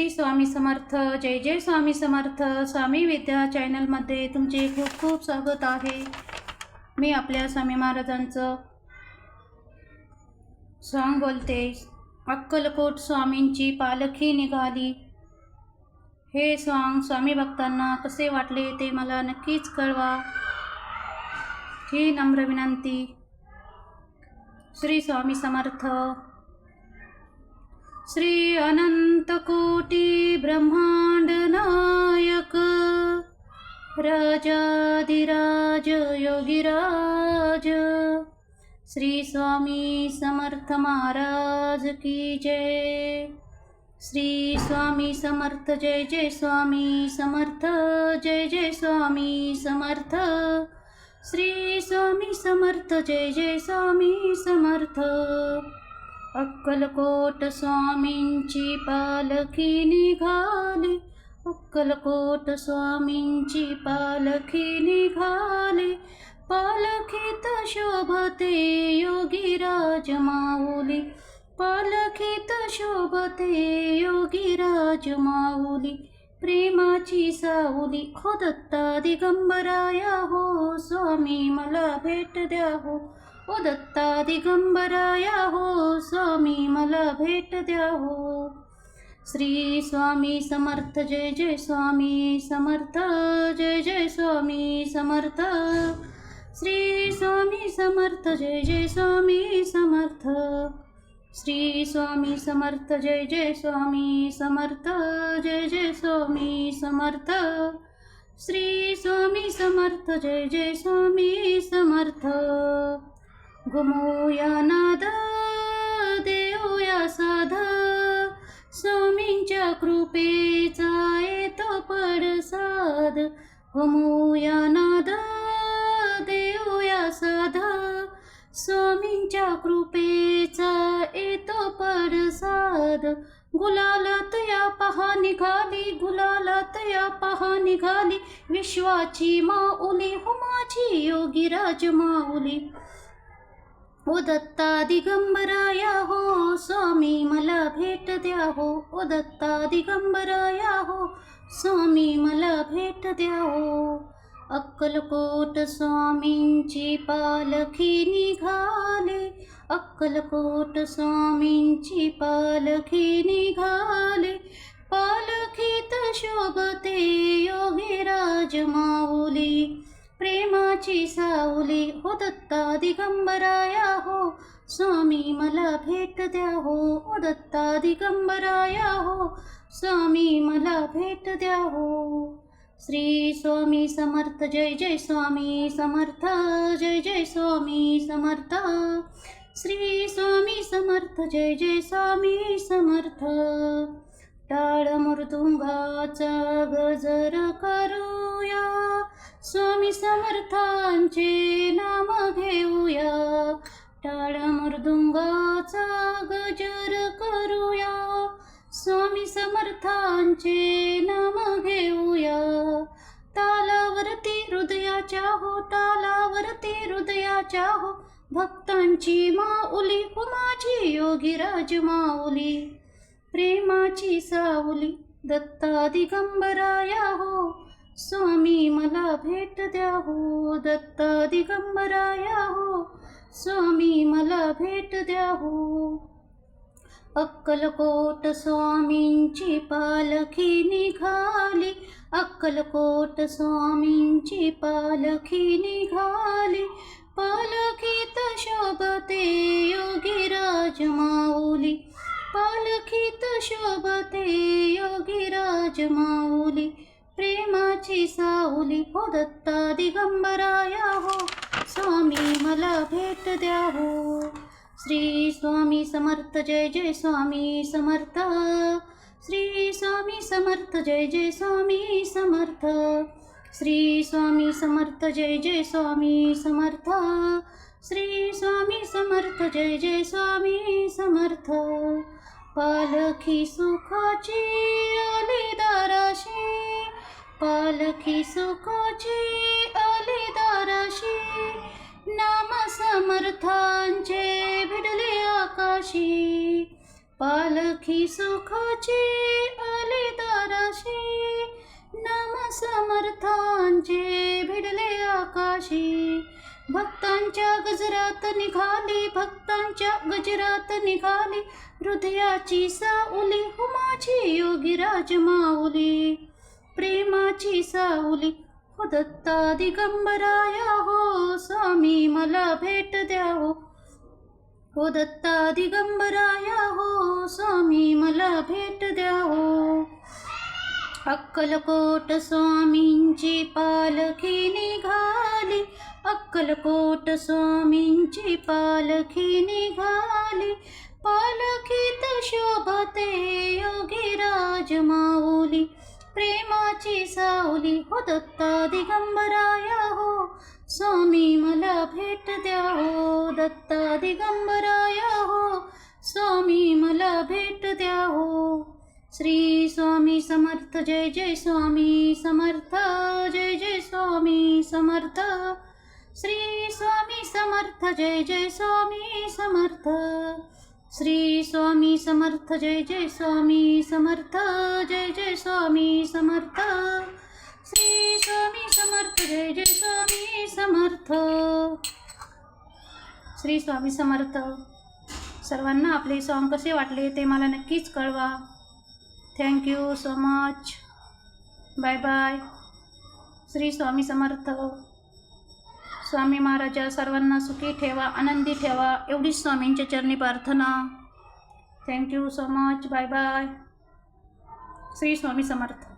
श्री स्वामी समर्थ. जय जय स्वामी समर्थ. स्वामी विद्या चॅनलमध्ये तुमचे खूप खूप स्वागत आहे. मी आपल्या स्वामी महाराजांचं सॉन्ग बोलते. अक्कलकोट स्वामींची पालखी निघाली. हे सॉन्ग स्वामी भक्तांना कसे वाटले ते मला नक्कीच कळवा, ही नम्र विनंती. श्री स्वामी समर्थ. श्री अनंत कोटी ब्रह्मांड नायक राजाधिराज योगीराज श्री स्वामी समर्थ महाराज की जय. श्री स्वामी समर्थ. जय जय स्वामी समर्थ. जय जय स्वामी समर्थ. श्री स्वामी समर्थ. जय जय स्वामी समर्थ. अक्कलकोट स्वामींची पालखी निघाली. अक्कलकोट स्वामींची पालखी निघाली. पालखीत शोभते योगीराज माऊली. पालखीत शोभते योगीराज माऊली. प्रेमाची सावली हो दत्ता दिगंबराया हो. स्वामी मला भेट द्या हो. ओ दत्ता दिगंबराया हो. स्वामी मला भेट द्या हो. श्री स्वामी समर्थ. जय जय स्वामी समर्थ. जय जय स्वामी समर्थ. श्री स्वामी समर्थ. जय जय स्वामी समर्थ. श्री स्वामी समर्थ. जय जय स्वामी समर्थ. जय जय स्वामी समर्थ. श्री स्वामी समर्थ. जय जय स्वामी समर्थ. घुमूया नाद देऊया साध. स्वामींच्या कृपेचा येतो पडसाद. घुमूया नाद देऊया साध. स्वामींच्या कृपेचा येतो पडसाद. गुलालात या पहा निघाली. गुलालात या पहा निघाली. विश्वाची माऊली हो माझी योगीराज माऊली. ओ दत्ता दिगंबराया हो. स्वामी मला भेट द्या हो. ओ दत्ता दिगंबराया हो. स्वामी मला भेट द्या हो. अक्कलकोट स्वामींची पालखी निघाली. अक्कलकोट स्वामींची पालखी निघाली. पालखीत शोभते योगीराज माऊली. प्रेमाची सावली हो दत्ता दिगंबराया हो. स्वामी मला भेट द्या हो. ओ दत्ता दिगंबराया हो. स्वामी मला भेट द्या हो. श्री स्वामी समर्थ. जय जय स्वामी समर्थ. जय जय स्वामी समर्थ. श्री स्वामी समर्थ. जय जय स्वामी समर्थ. टाळ मृदुंगाचा गजर करूया. स्वामी समर्थांचे नाम घेऊया. टाळ मृदुंगाचा गजर करूया. स्वामी समर्थांचे नाम घेऊया. तालावरती हृदयाच्या हो. तालावरती हृदयाच्या हो. भक्तांची माऊली हो माझी योगीराज माऊली. प्रेमाची सावली दत्ता दिगंबराया हो. स्वामी मला भेट द्या हो. दत्ता दिगंबराया हो. स्वामी मला भेट द्या हो. अक्कलकोट स्वामींची पालखी निघाली. अक्कलकोट स्वामींची पालखी निघाली. पालखीत शोभते योगीराज माऊली. पालखीत शोभते योगीराज माऊली. प्रेमाची सावली हो दत्ता दिगंबराया हो. स्वामी मला भेट द्या हो. श्री स्वामी समर्थ. जय जय स्वामी समर्थ. श्री स्वामी समर्थ. जय जय स्वामी समर्थ. श्री स्वामी समर्थ. जय जय स्वामी समर्थ. श्री स्वामी समर्थ. जय जय स्वामी समर्थ. पालखी सुखाची आली दाराशी. पालखी सुखाची आली दाराशी. नाम समर्थांचे भिडले आकाशी. पालखी सुखाची आली दाराशी, नाम समर्थांचे भिडले आकाशी. भक्तांच्या गजरात निघाली, भक्तांच्या गजरात निघाली, हृदयाची साऊली हो माझी योगीराज माऊली. प्रेमाची साऊली हो दत्ता दिगंबराया हो, स्वामी मला भेट द्या हो. हो दत्ता दिगंबराया हो, स्वामी मला भेट द्या हो. अक्कलकोट स्वामींची पालखी निघाली, अक्कलकोट स्वामींची पालखी निघाली. पालखीत शोभते योगीराज माऊली. प्रेमाची सावली हो दत्ता दिगंबराया हो, स्वामी मला भेट द्या हो. दत्ता दिगंबराया हो, स्वामी मला भेट द्या हो. श्री स्वामी समर्थ. जय जय स्वामी समर्थ. जय जय स्वामी समर्थ. श्री स्वामी समर्थ. जय जय स्वामी समर्थ. श्री स्वामी समर्थ. जय जय स्वामी समर्थ. जय जय स्वामी समर्थ. श्री स्वामी समर्थ. जय जय स्वामी समर्थ. श्री स्वामी समर्थ. सर्वांना आपले सॉन्ग कसे वाटले ते मला नक्कीच कळवा. Thank you so much. Bye bye. Shri Swami Samarth. स्वामी महाराजा सर्वांना सुखी ठेवा, आनंदी ठेवा, एवढीच स्वामींच्या चरणी प्रार्थना. Thank you so much. Bye bye. Shri Swami Samarth.